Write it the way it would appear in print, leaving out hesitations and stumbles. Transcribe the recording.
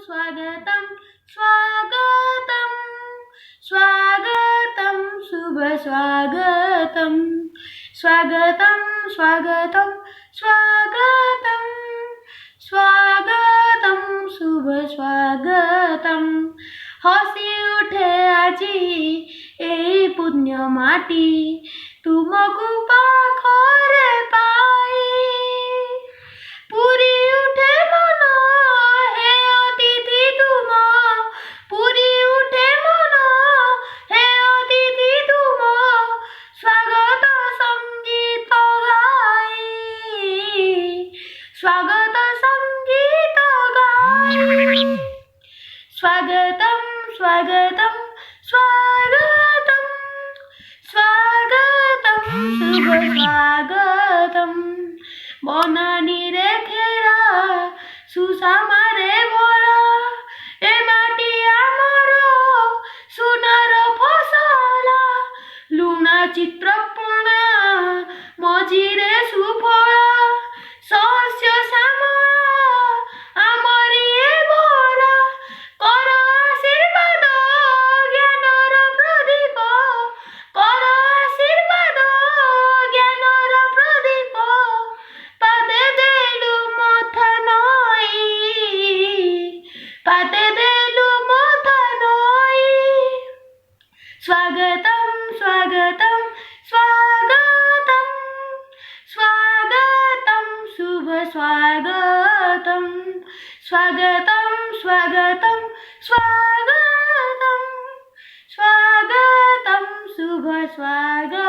स्वागतं स्वागतं स्वागतं शुभ स्वागतं स्वागतं स्वागतं स्वागतं स्वागतं शुभ स्वागतं हसी उठे আজি এই পুণ্য মাটি तुमको पाखरे पाई पुरी उठे मन हे अतिथि तुम पुरी उठे मन हे अतिथि तुम स्वागत संगीत गाई स्वागत संगीत गाई स्वागतं स्वागतं स्वागतं स्वागतं शुभ स्वागतं বনানী রে ঘেরা সুষামারে ভরা এ মাটি আমার সোনার ফসলা লুনা চিত্রপণা মঝিরে সুফলা শস্য শ্যামলা আমরি এ ভরা কর আশীর্বাদ জ্ঞানর প্রদীপ কর আশীর্বাদ জ্ঞানর প্রদীপ পাতে দেলু মাথা নই পাতে দেলু মাথা নই स्वागतं स्वागतं स्वागतं स्वागतं शुभ स्वागतं स्वागतं स्वागतं स्वागतं स्वागतं शुभ स्वागतं